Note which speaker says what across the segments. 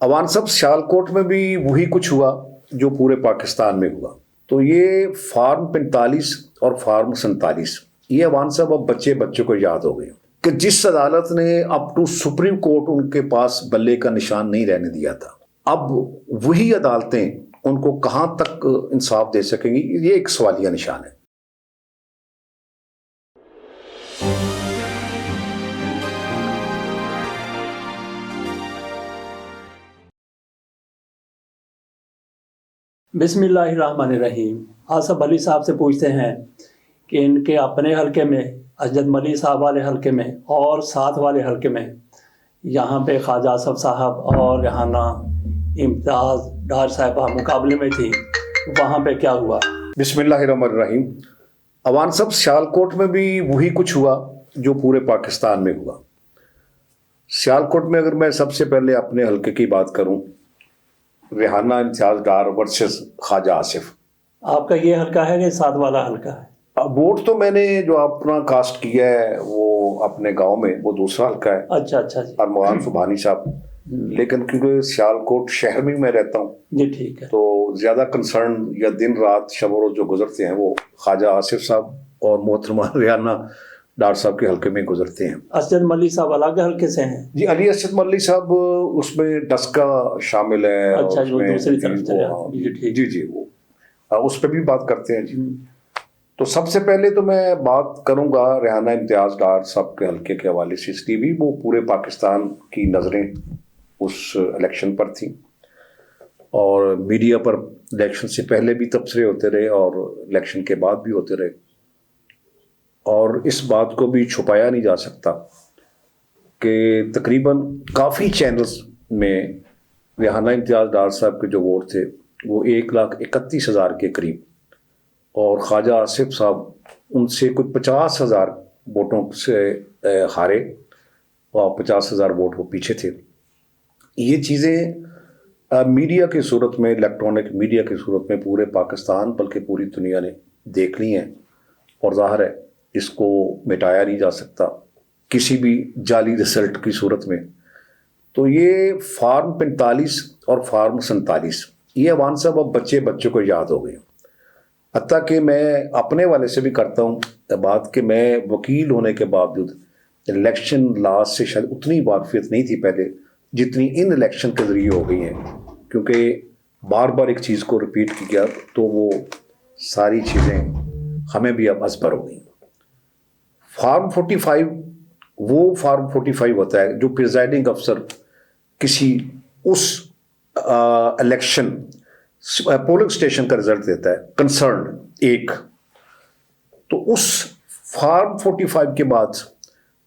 Speaker 1: अवान साहब सियालकोट में भी वही कुछ हुआ जो पूरे पाकिस्तान में हुआ। तो ये फार्म 45 और फार्म 47 ये अवान साहब अब बच्चे को याद हो गए कि जिस अदालत ने अप टू सुप्रीम कोर्ट उनके पास बल्ले का निशान नहीं रहने दिया था, अब वही अदालतें उनको कहाँ तक इंसाफ दे सकेंगी, ये एक सवालिया निशान है।
Speaker 2: बिस्मिल्लाहिर्रहमानिर्रहीम। आसफ अली साहब से पूछते हैं कि इनके अपने हलके में, अजद मली साहब वाले हलके में और साथ वाले हलके में यहाँ पे ख्वाजा आसफ साहब और रेहाना इम्तियाज़ डार साहिबा मुकाबले में थी, वहाँ पे क्या हुआ?
Speaker 1: बिस्मिल्लाहिर्रहमानिर्रहीम। अवान साहब सियालकोट में भी वही कुछ हुआ जो पूरे पाकिस्तान में हुआ। सियालकोट में अगर मैं सबसे पहले अपने हलके की बात करूं, रेहाना इम्तियाज़ डार वर्सेस ख्वाजा आसिफ।
Speaker 2: आपका ये हलका है कि साथ वाला हलका है?
Speaker 1: वोट तो मैंने जो अपना कास्ट किया है वो अपने गांव में, वो दूसरा हलका है।
Speaker 2: अच्छा जी।
Speaker 1: अरमान सुबहानी साहब, लेकिन क्योंकि सियालकोट शहर में मैं रहता हूँ
Speaker 2: जी, ठीक है,
Speaker 1: तो ज़्यादा कंसर्न या दिन रात शब रोज़ जो गुजरते हैं वो ख्वाजा आसिफ साहब और मोहतरमा रेहाना डार साहब के हलके में गुजरते हैं।
Speaker 2: असद मली साहब अलग हलके से हैं?
Speaker 1: जी, अली असद मली साहब उसमें डस्का शामिल है।
Speaker 2: अच्छा, जो दूसरी तरफ
Speaker 1: जी वो उस पर भी बात करते हैं जी। तो सबसे पहले तो मैं बात करूंगा रेहाना इम्तियाज़ डार साहब के हलके के हवाले से, इसलिए भी वो पूरे पाकिस्तान की नज़रें उस इलेक्शन पर थी और मीडिया पर इलेक्शन से पहले भी तबसरे होते रहे और इलेक्शन के बाद भी होते रहे, और इस बात को भी छुपाया नहीं जा सकता कि तकरीबन काफ़ी चैनल्स में रेहाना इम्तियाज़ डार साहब के जो वोट थे वो 1,31,000 के करीब, और ख्वाजा आसिफ साहब उनसे कोई 50,000 वोटों से हारे और 50,000 वोट वो पीछे थे। ये चीज़ें मीडिया की सूरत में, इलेक्ट्रॉनिक मीडिया की सूरत में पूरे पाकिस्तान बल्कि पूरी दुनिया ने देख ली हैं, और ज़ाहिर है इसको मिटाया नहीं जा सकता किसी भी जाली रिजल्ट की सूरत में। तो ये फार्म 45 और फार्म 47 ये अवान साहब अब बच्चे को याद हो गए। हत्ता कि मैं अपने वाले से भी करता हूँ बात कि मैं वकील होने के बावजूद इलेक्शन लॉ से शायद उतनी वाकफियत नहीं थी पहले जितनी इन इलेक्शन के ज़रिए हो गई हैं, क्योंकि बार बार एक चीज़ को रिपीट किया तो वो सारी चीज़ें हमें भी अब असबर हो गई। फार्म 45 वो फार्म 45 होता है जो प्रिजाइडिंग अफसर किसी उस इलेक्शन पोलिंग स्टेशन का रिजल्ट देता है, कंसर्न एक। तो उस फार्म 45 के बाद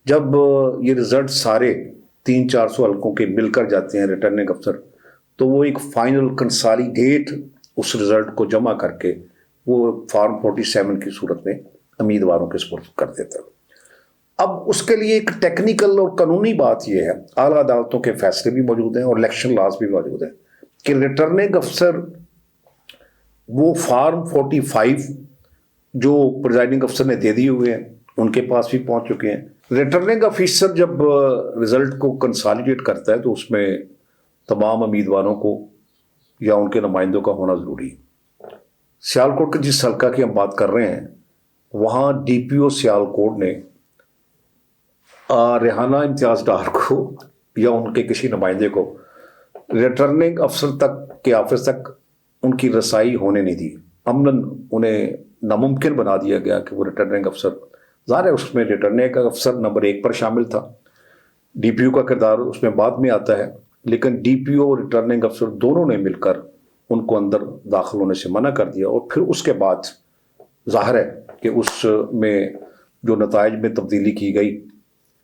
Speaker 1: जब ये रिजल्ट सारे 300-400 हलकों के मिलकर जाते हैं रिटर्निंग अफसर, तो वो एक फाइनल कंसोलिडेट उस रिजल्ट को जमा करके वो फार्म 47 की सूरत में उम्मीदवारों के सुपुर्द कर देता है। अब उसके लिए एक टेक्निकल और कानूनी बात यह है, आला अदालतों के फैसले भी मौजूद हैं और इलेक्शन लॉज भी मौजूद हैं कि रिटर्निंग अफसर वो फार्म 45 जो प्रिजाइडिंग अफसर ने दे दिए हुए हैं उनके पास भी पहुंच चुके हैं। रिटर्निंग अफसर जब रिजल्ट को कंसोलिडेट करता है तो उसमें तमाम उम्मीदवारों को या उनके नुमाइंदों का होना ज़रूरी है। सियालकोट के जिस हल्का की हम बात कर रहे हैं वहाँ DPO सियालकोट ने रेहाना इम्तियाज़ डार को या उनके किसी नुमाइंदे को रिटर्निंग अफसर तक के ऑफिस तक उनकी रसाई होने नहीं दी। अमलन उन्हें नामुमकिन बना दिया गया कि वो रिटर्निंग अफसर, ज़ाहिर है उसमें रिटर्निंग अफसर नंबर 1 पर शामिल था, DPO का किरदार उसमें बाद में आता है, लेकिन DPO और रिटर्निंग अफसर दोनों ने मिलकर उनको अंदर दाखिल होने से मना कर दिया। और फिर उसके बाद ज़ाहिर है कि उसमें जो नताइज में तब्दीली की गई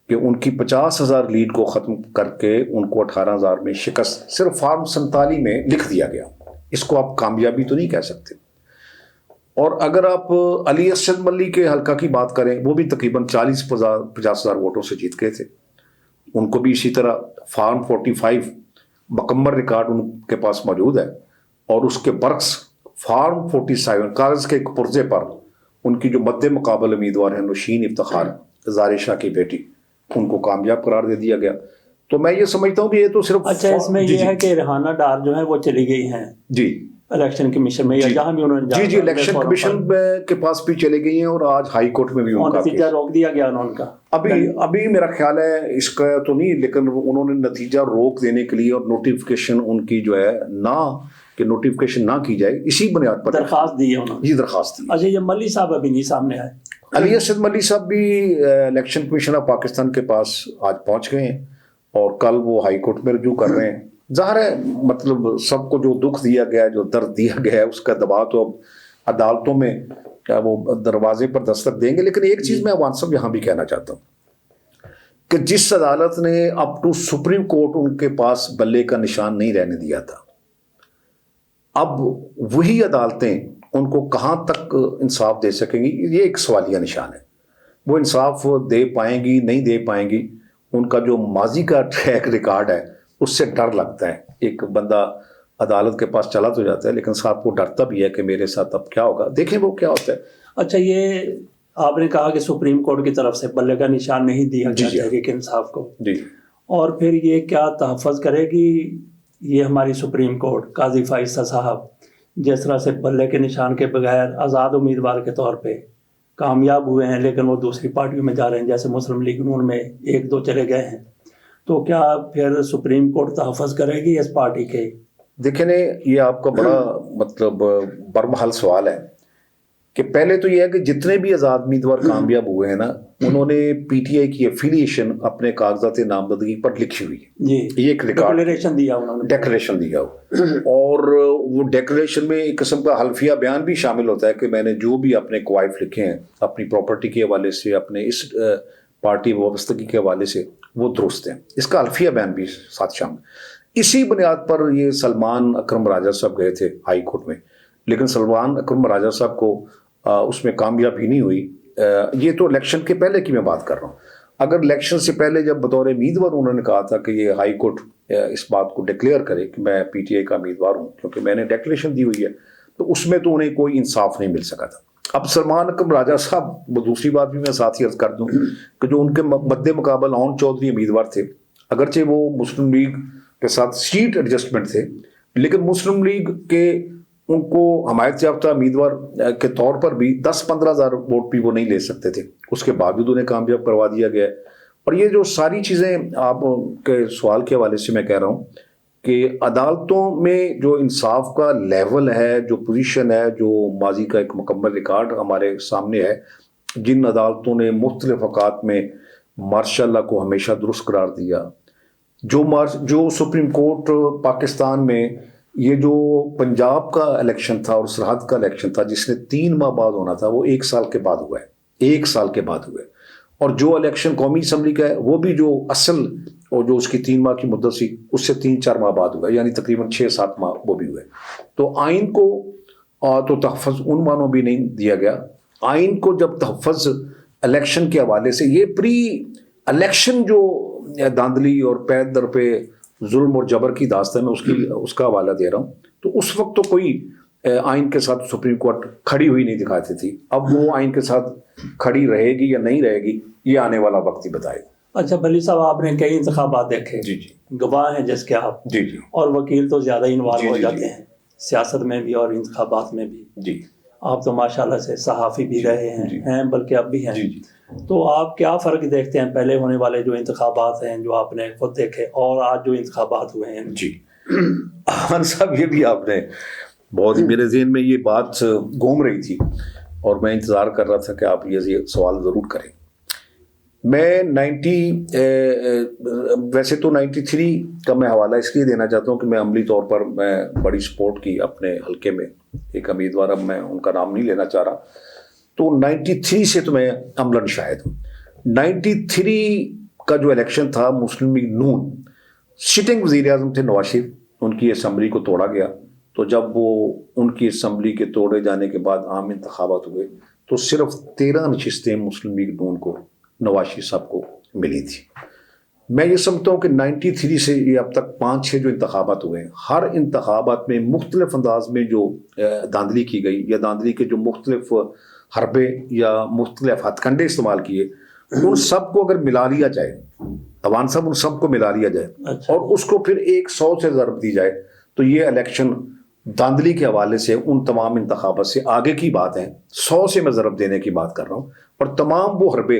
Speaker 1: कि उनकी 50,000 लीड को ख़त्म करके उनको 18,000 में शिकस्त सिर्फ फार्म 47 में लिख दिया गया। इसको आप कामयाबी तो नहीं कह सकते। और अगर आप अली असद मली के हल्का की बात करें, वो भी तकरीबन 40-50,000 वोटों से जीत गए थे। उनको भी इसी तरह फार्म 45 मुकम्मल रिकॉर्ड उनके पास मौजूद है, और उसके बरक्स फार्म 47 कागज़ के एक पुर्जे पर उनकी जो मद्दे मुकाबल उम्मीदवार हैं नौशीन इफ्तिखार ज़ारे शाह की बेटी, उनको कामयाब करार दे दिया गया। تو میں یہ سمجھتا ہوں کہ یہ تو صرف
Speaker 2: اچھا اس میں یہ ہے کہ ریحانہ ڈار جو ہے وہ چلی گئی ہیں
Speaker 1: جی
Speaker 2: الیکشن کمیشن میں یا جہاں بھی انہوں نے
Speaker 1: جی الیکشن کمیشن کے پاس بھی چلے گئی ہیں اور آج ہائی کورٹ میں بھی ان کا
Speaker 2: نتیجہ روک دیا گیا انہوں کا.
Speaker 1: ابھی میرا خیال ہے اس کا تو نہیں، لیکن انہوں نے نتیجہ روک دینے کے لیے اور نوٹیفیکیشن ان کی جو ہے نہ کہ نوٹیفیکیشن نہ کی جائے اسی بنیاد پر
Speaker 2: درخواست دی ہے انہوں نے.
Speaker 1: جی درخواست دی.
Speaker 2: اچھا یہ ملی صاحب ابھی نہیں سامنے آئے.
Speaker 1: علی اسد ملی صاحب بھی الیکشن کمیشن آف پاکستان کے پاس آج پہنچ گئے ہیں اور کل وہ ہائی کورٹ میں رجوع کر رہے ہیں. ظاہر ہے مطلب سب کو جو دکھ دیا گیا ہے، جو درد دیا گیا ہے، اس کا دباؤ تو اب عدالتوں میں وہ دروازے پر دستک دیں گے. لیکن ایک چیز میں عوان صاحب یہاں بھی کہنا چاہتا ہوں کہ جس عدالت نے اپ ٹو سپریم کورٹ ان کے پاس بلے کا نشان نہیں رہنے دیا تھا، اب وہی عدالتیں ان کو کہاں تک انصاف دے سکیں گی، یہ ایک سوالیہ نشان ہے. وہ انصاف دے پائیں گی نہیں دے پائیں گی، ان کا جو ماضی کا ٹریک ریکارڈ ہے اس سے ڈر لگتا ہے. ایک بندہ عدالت کے پاس چلا تو جاتا ہے لیکن ساتھ وہ ڈرتا بھی ہے کہ میرے ساتھ اب کیا ہوگا، دیکھیں وہ کیا ہوتا ہے.
Speaker 2: اچھا یہ آپ نے کہا کہ سپریم کورٹ کی طرف سے بلے کا نشان نہیں دیا گیا تحریک انصاف کو،
Speaker 1: جی
Speaker 2: اور پھر یہ کیا تحفظ کرے گی یہ ہماری سپریم کورٹ؟ قاضی فائزہ صاحب جس طرح سے بلے کے نشان کے بغیر آزاد امیدوار کے طور پہ کامیاب ہوئے ہیں لیکن وہ دوسری پارٹیوں میں جا رہے ہیں، جیسے مسلم لیگ نون میں 1-2 چلے گئے ہیں، تو کیا پھر سپریم کورٹ تحفظ کرے گی اس پارٹی کے؟
Speaker 1: دیکھیں یہ آپ کا بڑا مطلب برمحل سوال ہے کہ پہلے تو یہ ہے کہ جتنے بھی آزاد امیدوار کامیاب ہوئے ہیں نا، انہوں نے پی ٹی آئی کی ایفیلیشن اپنے کاغذات نامزدگی پر لکھی ہوئی ہے.
Speaker 2: جی
Speaker 1: یہ ایک ریکارڈ
Speaker 2: ڈیکلیریشن دیا انہوں نے،
Speaker 1: ڈیکلیریشن دیا ہو، اور وہ ڈیکلیریشن میں ایک قسم کا حلفیہ بیان بھی شامل ہوتا ہے کہ میں نے جو بھی اپنے کوائف لکھے ہیں اپنی پراپرٹی کے حوالے سے، اپنے اس پارٹی وابستگی کے حوالے سے، وہ درست ہیں. اس کا حلفیہ بیان بھی ساتھ شامل. اسی بنیاد پر یہ سلمان اکرم راجہ صاحب گئے تھے ہائی کورٹ میں، لیکن سلمان اکرم راجہ صاحب کو اس میں کامیابی نہیں ہوئی. یہ تو الیکشن کے پہلے کی میں بات کر رہا ہوں. اگر الیکشن سے پہلے جب بطور امیدوار انہوں نے کہا تھا کہ یہ ہائی کورٹ اس بات کو ڈکلیئر کرے کہ میں پی ٹی آئی کا امیدوار ہوں کیونکہ میں نے ڈیکلیریشن دی ہوئی ہے، تو اس میں تو انہیں کوئی انصاف نہیں مل سکا تھا. اب سلمان اکرم راجہ صاحب، وہ دوسری بات بھی میں ساتھ ہی عرض کر دوں کہ جو ان کے مد مقابل اون چودھری امیدوار تھے، اگرچہ وہ مسلم لیگ کے ساتھ سیٹ ایڈجسٹمنٹ تھے، لیکن مسلم لیگ کے ان کو حمایت یافتہ امیدوار کے طور پر بھی 10-15 ہزار ووٹ بھی وہ نہیں لے سکتے تھے. اس کے باوجود انہیں کامیاب کروا دیا گیا. اور یہ جو ساری چیزیں آپ کے سوال کے حوالے سے میں کہہ رہا ہوں کہ عدالتوں میں جو انصاف کا لیول ہے، جو پوزیشن ہے، جو ماضی کا ایک مکمل ریکارڈ ہمارے سامنے ہے، جن عدالتوں نے مختلف اوقات میں مارشاء اللہ کو ہمیشہ درست قرار دیا، جو سپریم کورٹ پاکستان میں یہ جو پنجاب کا الیکشن تھا اور سرحد کا الیکشن تھا جس نے 3 ماہ بعد ہونا تھا، وہ 1 سال کے بعد ہوا ہے، 1 سال کے بعد ہوئے. اور جو الیکشن قومی اسمبلی کا ہے وہ بھی جو اصل اور جو اس کی 3 ماہ کی مدت سی اس سے 3-4 ماہ بعد ہوا ہے، یعنی تقریباً 6-7 ماہ وہ بھی ہوئے. تو آئین کو تو تحفظ ان معنوں بھی نہیں دیا گیا. آئین کو جب تحفظ الیکشن کے حوالے سے، یہ پری الیکشن جو داندلی اور پے در پہ ظلم اور جبر کی داستان میں اس کا حوالہ دے رہا ہوں، تو اس وقت تو کوئی آئین کے ساتھ سپریم کورٹ کھڑی ہوئی نہیں دکھاتی تھی. اب وہ آئین کے ساتھ کھڑی رہے گی یا نہیں رہے گی، یہ آنے والا وقت ہی بتائے گا.
Speaker 2: اچھا بلی صاحب، آپ نے کئی انتخابات دیکھے،
Speaker 1: جی
Speaker 2: گواہ ہیں جس کے آپ، اور وکیل تو زیادہ انوالو ہو جاتے ہیں سیاست میں بھی اور انتخابات میں بھی.
Speaker 1: جی
Speaker 2: آپ تو ماشاءاللہ سے صحافی بھی رہے ہیں بلکہ اب بھی ہیں. تو آپ کیا فرق دیکھتے ہیں پہلے ہونے والے جو انتخابات ہیں جو آپ نے خود دیکھے اور آج جو انتخابات ہوئے ہیں؟
Speaker 1: جی خان صاحب، یہ بھی آپ نے بہت ہی میرے ذہن میں یہ بات گھوم رہی تھی اور میں انتظار کر رہا تھا کہ آپ یہ سوال ضرور کریں. میں ویسے تو 93 کا میں حوالہ اس لیے دینا چاہتا ہوں کہ میں عملی طور پر میں بڑی سپورٹ کی اپنے حلقے میں ایک امیدوار، اب میں ان کا نام نہیں لینا چاہ رہا، تو 93 سے تو میں عملاً شاہد ہوں. 93 کا جو الیکشن تھا، مسلم لیگ نون سٹنگ وزیر اعظم تھے نواز شریف، ان کی اسمبلی کو توڑا گیا. تو جب وہ ان کی اسمبلی کے توڑے جانے کے بعد عام انتخابات ہوئے تو صرف 13 نشستیں مسلم لیگ نون کو، نواز شریف صاحب کو ملی تھی. میں یہ سمجھتا ہوں کہ 93 سے یہ اب تک 5-6 جو انتخابات ہوئے ہیں، ہر انتخابات میں مختلف انداز میں جو دھاندلی کی گئی یا دھاندلی کے جو مختلف حربے یا مختلف ہتھ کنڈے استعمال کیے، ان سب کو اگر ملا لیا جائے अवान साहब उन सबको मिला लिया जाए
Speaker 2: अच्छा।
Speaker 1: और उसको फिर 100 से ज़रब दी जाए, तो ये इलेक्शन धांधली के हवाले से उन तमाम इंतखाबात से आगे की बात है। 100 से मैं ज़रब देने की बात कर रहा हूँ, और तमाम वो हरबे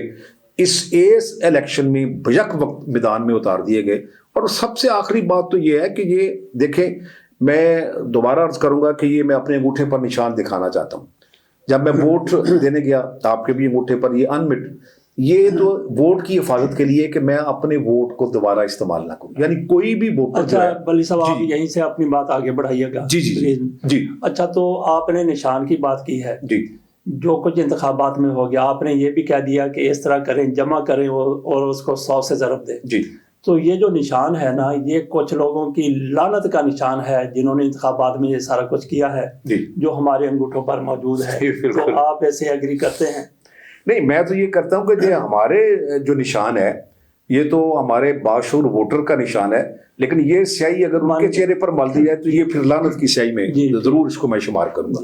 Speaker 1: इस इलेक्शन में भयक वक्त मैदान में उतार दिए गए। और सबसे आखिरी बात तो ये है कि ये देखें, मैं दोबारा अर्ज करूंगा कि ये मैं अपने अंगूठे पर निशान दिखाना चाहता हूँ। जब मैं वोट देने गया, आपके भी अंगूठे पर ये अनमिट, ये तो वोट की हिफाजत के लिए कि मैं अपने वोट को दोबारा इस्तेमाल ना करूं, यानी कोई भी वोटर
Speaker 2: अच्छा बली साहब, आप यहीं से अपनी बात आगे बढ़ाइएगा।
Speaker 1: जी जी जी जी।
Speaker 2: अच्छा, तो आपने निशान की बात की है
Speaker 1: जी,
Speaker 2: जो कुछ इंतखाबात में हो गया, आपने ये भी कह दिया कि इस तरह करें, जमा करें और उसको 100 से ज़रब दें
Speaker 1: जी।
Speaker 2: तो ये जो निशान है ना, ये कुछ लोगों की लानत का निशान है जिन्होंने इंतखाबात में ये सारा कुछ किया है
Speaker 1: जी,
Speaker 2: जो हमारे अंगूठों पर मौजूद है। तो आप ऐसे एग्री करते हैं?
Speaker 1: नहीं, मैं तो ये करता हूँ कि ये हमारे जो निशान है ये तो हमारे बाशूर वोटर का निशान है, लेकिन ये स्याही अगर उनके चेहरे पर मल दी जाए तो ये फिर लानत की स्याही में जरूर इसको मैं शुमार करूंगा।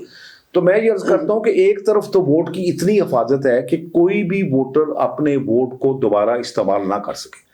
Speaker 1: तो मैं ये अर्ज करता हूँ कि एक तरफ तो वोट की इतनी हिफाजत है कि कोई भी वोटर अपने वोट को दोबारा इस्तेमाल ना कर सके,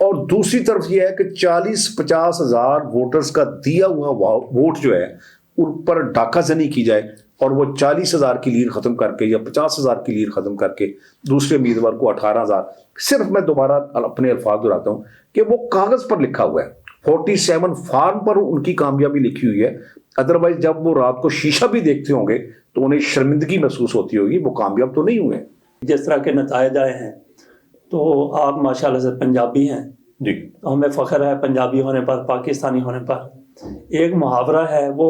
Speaker 1: और दूसरी तरफ ये है कि 40-50 हज़ार वोटर्स का दिया हुआ वोट जो है उन पर डाकाजनी की जाए, और वो 40,000 की लीड खत्म करके या 50,000 की लीड खत्म करके दूसरे उम्मीदवार को 18,000, सिर्फ मैं दोबारा अपने अल्फाज दोहराता हूँ कि वो कागज पर लिखा हुआ है, 47 फॉर्म पर उनकी कामयाबी लिखी हुई है। अदरवाइज जब वो रात को शीशा भी देखते होंगे तो उन्हें शर्मिंदगी महसूस होती होगी, वो कामयाब तो नहीं हुए।
Speaker 2: जिस तरह के नतायज आए हैं, तो आप माशाल्लाह से पंजाबी हैं
Speaker 1: जी,
Speaker 2: तो हमें फ़ख्र है पंजाबी होने पर, पाकिस्तानी होने पर। एक मुहावरा है वो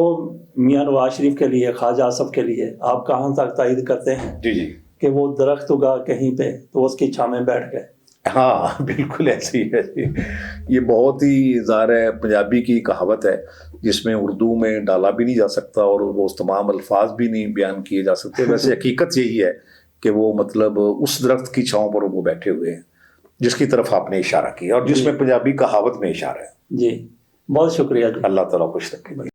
Speaker 2: मियाँ नवाज शरीफ के लिए, ख्वाजा आसफ के लिए, आप कहाँ तक तायद करते हैं?
Speaker 1: जी जी,
Speaker 2: कि वो दरख्त उगा कहीं पे तो उसकी छाँव में बैठ गए।
Speaker 1: हाँ बिल्कुल ऐसे ही है। ये बहुत ही ज़ाहिर है पंजाबी की कहावत है जिसमें उर्दू में डाला भी नहीं जा सकता और वो तमाम अल्फाज भी नहीं बयान किए जा सकते। वैसे हकीकत यही है कि वो मतलब उस दरख्त की छाँव पर वो बैठे हुए हैं जिसकी तरफ आपने इशारा किया और जिसमें पंजाबी कहावत में इशारा है।
Speaker 2: जी, बहुत शुक्रिया जी।
Speaker 1: अल्लाह ताला खुश रखे।